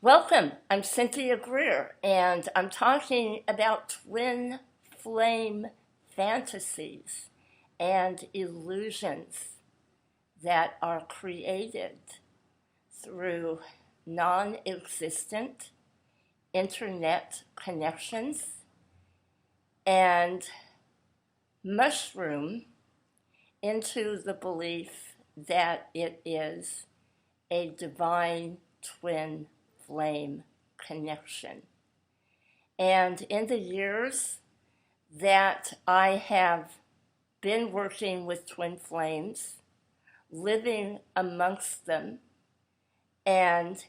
Welcome, I'm Cynthia Greer, and I'm talking about twin flame fantasies and illusions that are created through non existent internet connections and mushroom into the belief that it is a divine twin flame connection. And in the years that I have been working with twin flames, living amongst them, and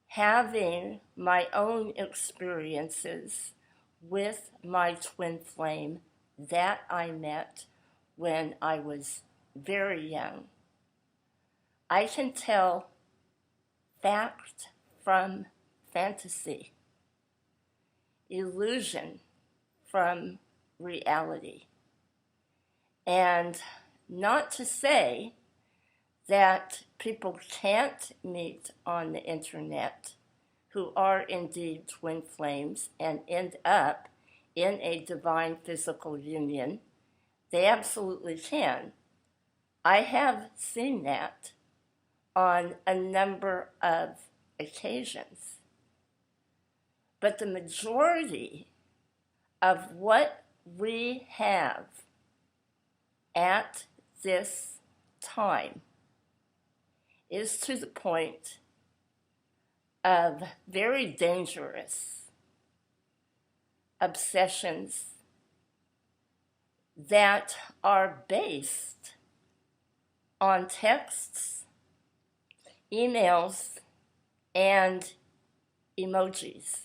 having my own experiences with my twin flame that I met when I was very young, I can tell fact from fantasy, illusion from reality. And not to say that people can't meet on the internet who are indeed twin flames and end up in a divine physical union. They absolutely can. I have seen that on a number of occasions. But the majority of what we have at this time is to the point of very dangerous obsessions that are based on texts, emails, and emojis.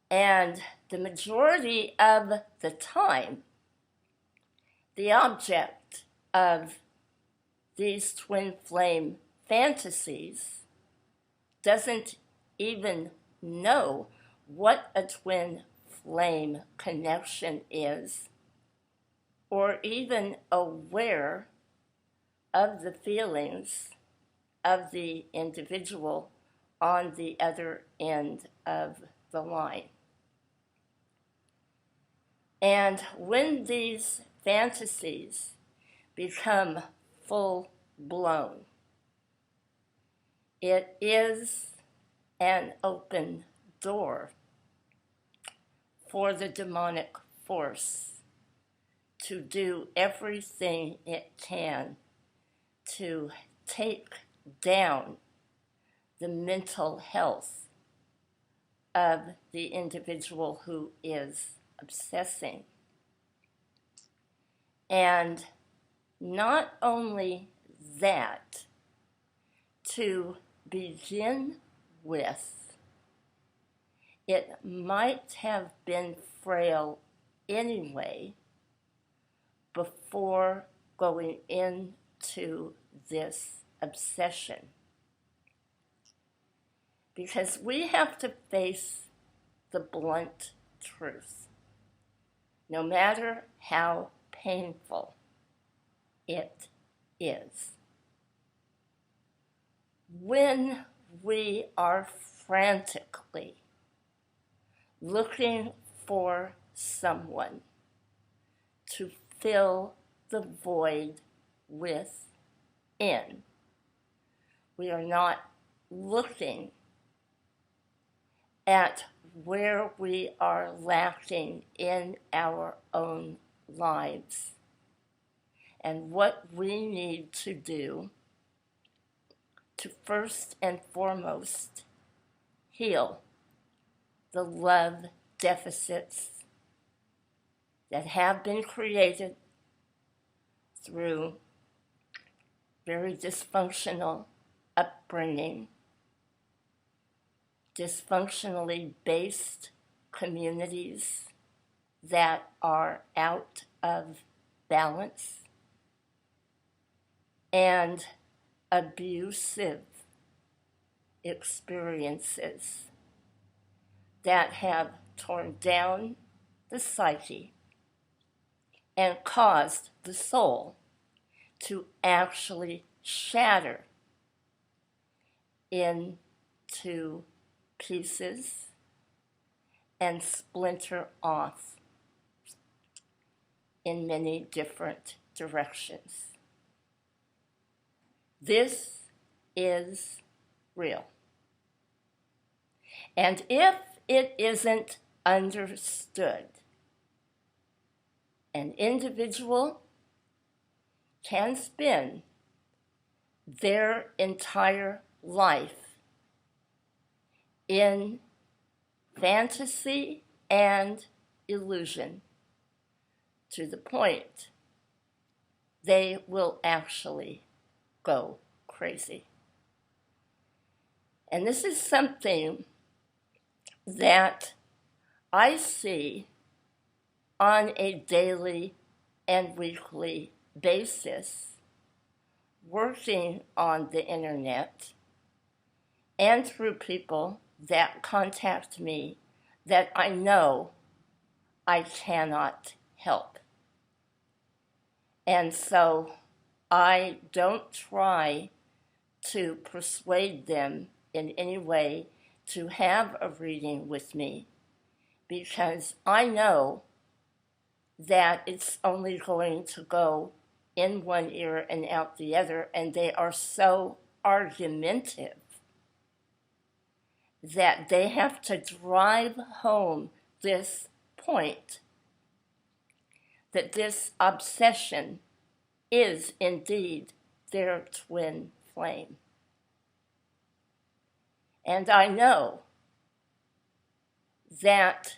And the majority of the time, the object of these twin flame fantasies doesn't even know what a twin flame connection is, or even aware of the feelings of the individual on the other end of the line. And when these fantasies become full blown, it is an open door for the demonic force to do everything it can to take down the mental health of the individual who is obsessing. And not only that, to begin with, it might have been frail anyway before going into this obsession. Because we have to face the blunt truth, no matter how painful it is. When we are frantically looking for someone to fill the void within, we are not looking at where we are lacking in our own lives and what we need to do to first and foremost heal the love deficits that have been created through very dysfunctional upbringing, dysfunctionally based communities that are out of balance, and abusive experiences that have torn down the psyche and caused the soul to actually shatter in to pieces and splinter off in many different directions. This is real. And if it isn't understood, an individual can spend their entire life in fantasy and illusion to the point they will actually go crazy. And this is something that I see on a daily and weekly basis, working on the internet and through people that contact me that I know I cannot help. And so I don't try to persuade them in any way to have a reading with me, because I know that it's only going to go in one ear and out the other, and they are so argumentative that they have to drive home this point that this obsession is indeed their twin flame. And I know that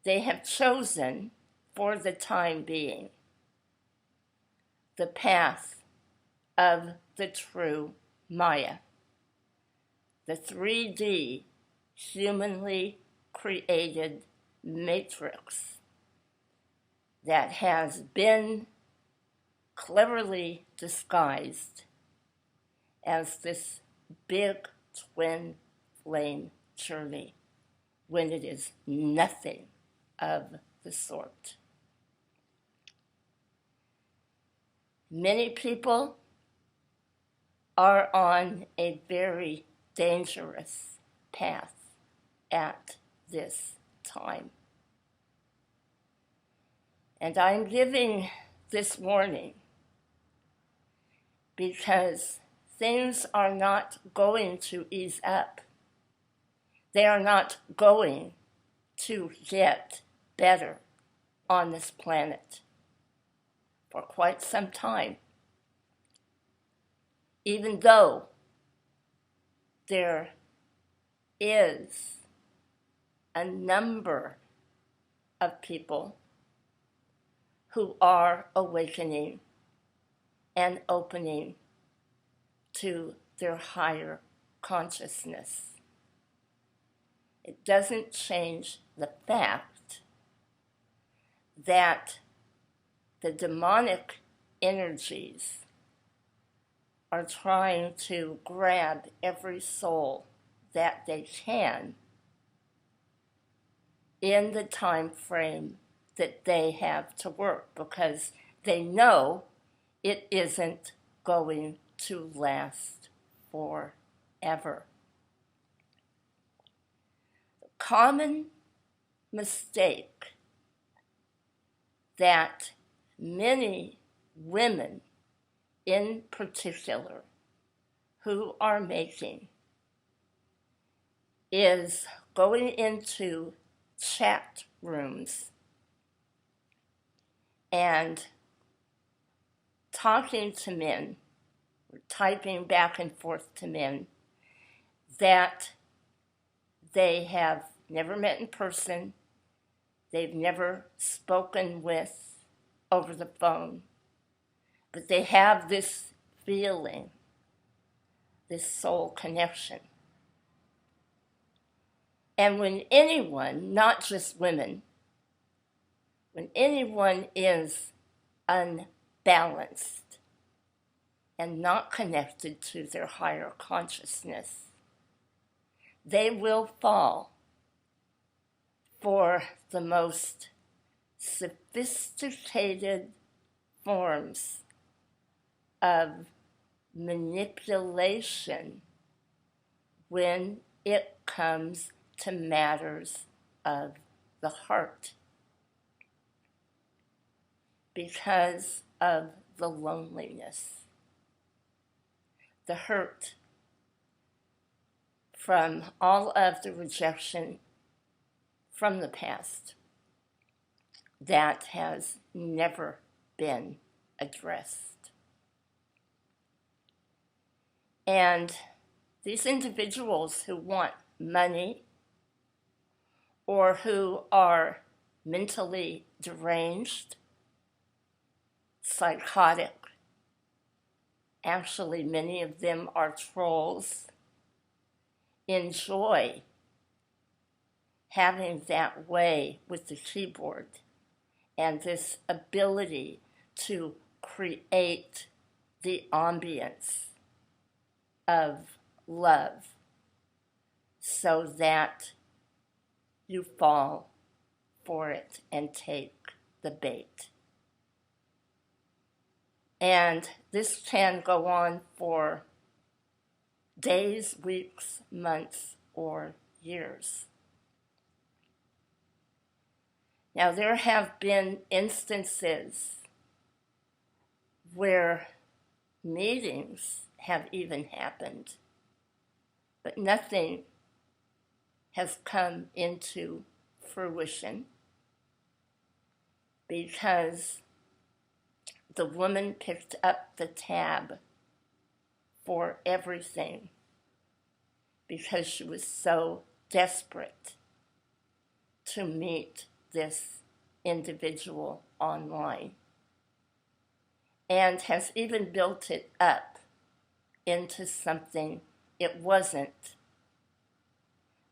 they have chosen, for the time being, the path of the true Maya, the 3D humanly created matrix that has been cleverly disguised as this big twin flame journey, when it is nothing of the sort. Many people are on a very dangerous path at this time. And I'm giving this warning because things are not going to ease up. They are not going to get better on this planet for quite some time, even though there is a number of people who are awakening and opening to their higher consciousness. It doesn't change the fact that the demonic energies are trying to grab every soul that they can in the time frame that they have to work, because they know it isn't going to last forever. The common mistake that many women in particular who are making is going into chat rooms and talking to men, or typing back and forth to men that they have never met in person, they've never spoken with over the phone, but they have this feeling, this soul connection. And when anyone, not just women, when anyone is unbalanced and not connected to their higher consciousness, they will fall for the most sophisticated forms of manipulation when it comes to matters of the heart, because of the loneliness, the hurt from all of the rejection from the past that has never been addressed. And these individuals who want money or who are mentally deranged, psychotic, actually many of them are trolls, enjoy having that way with the keyboard and this ability to create the ambience of love so that you fall for it and take the bait. And this can go on for days, weeks, months, or years. Now, there have been instances where meetings have even happened, but nothing has come into fruition because the woman picked up the tab for everything because she was so desperate to meet this individual online, and has even built it up into something it wasn't.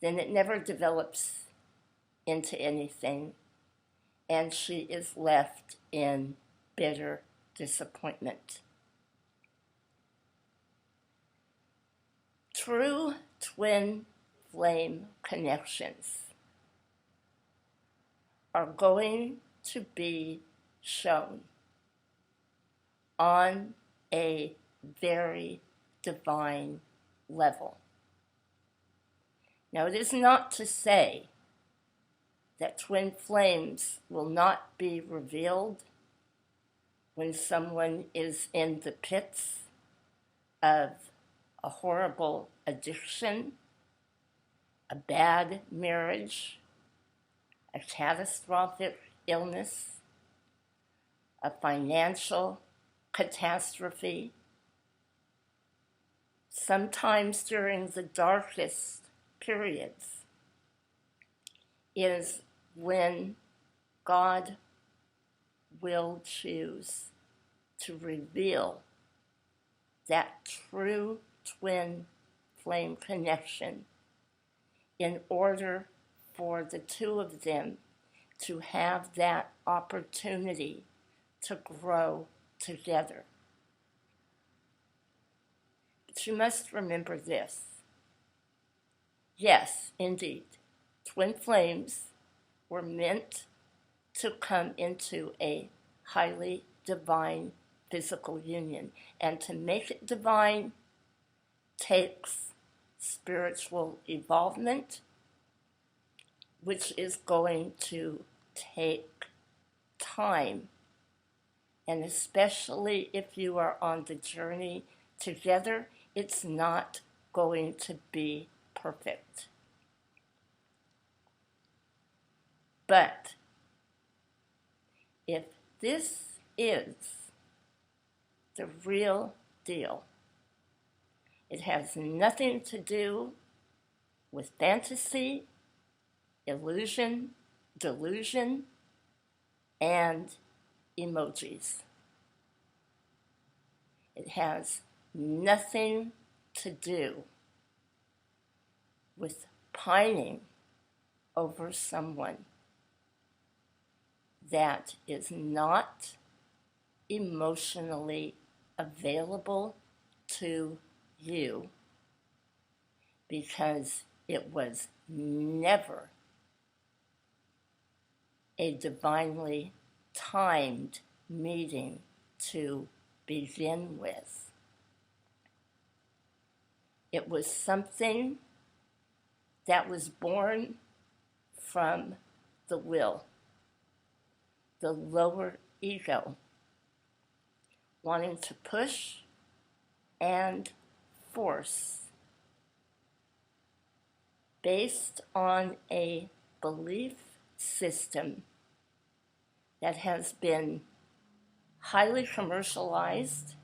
Then it never develops into anything, and she is left in bitter disappointment. True twin flame connections are going to be shown on a very divine level. Now, it is not to say that twin flames will not be revealed when someone is in the pits of a horrible addiction, a bad marriage, a catastrophic illness, a financial catastrophe. Sometimes during the darkest periods is when God will choose to reveal that true twin flame connection in order for the two of them to have that opportunity to grow together. But you must remember this. Yes, indeed, twin flames were meant to come into a highly divine physical union. And to make it divine takes spiritual evolvement, which is going to take time. And especially if you are on the journey together, it's not going to be perfect. But if this is the real deal, it has nothing to do with fantasy, illusion, delusion, and emojis. It has nothing to do with pining over someone that is not emotionally available to you, because it was never a divinely timed meeting to begin with. It was something that was born from the will, the lower ego, wanting to push and force based on a belief system that has been highly commercialized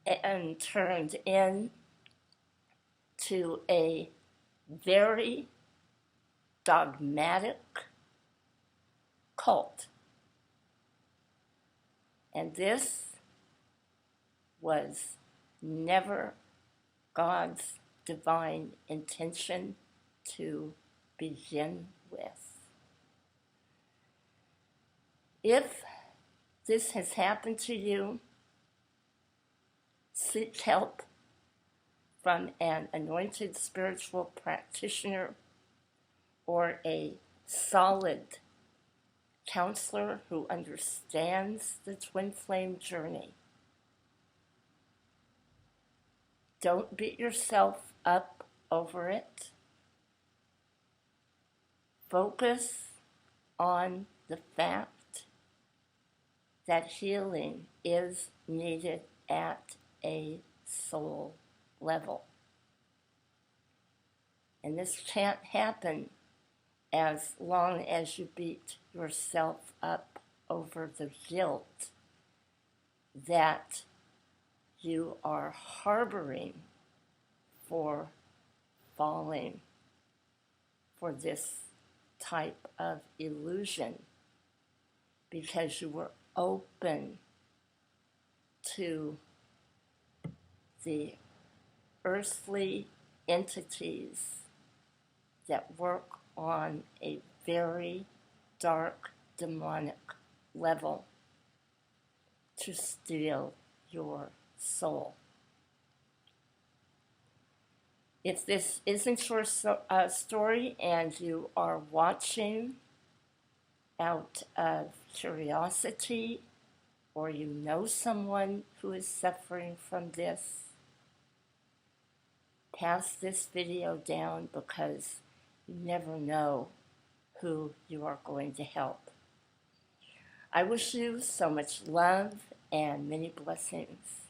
and turned into a very dogmatic cult. And this was never God's divine intention to begin with. If this has happened to you, seek help from an anointed spiritual practitioner or a solid counselor who understands the twin flame journey. Don't beat yourself up over it. Focus on the fact that healing is needed at a soul level. And this can't happen as long as you beat yourself up over the guilt that you are harboring for falling for this type of illusion, because you were open to the earthly entities that work on a very dark, demonic level to steal your soul. If this isn't your story and you are watching out of curiosity, or you know someone who is suffering from this, pass this video down, because you never know who you are going to help. I wish you so much love and many blessings.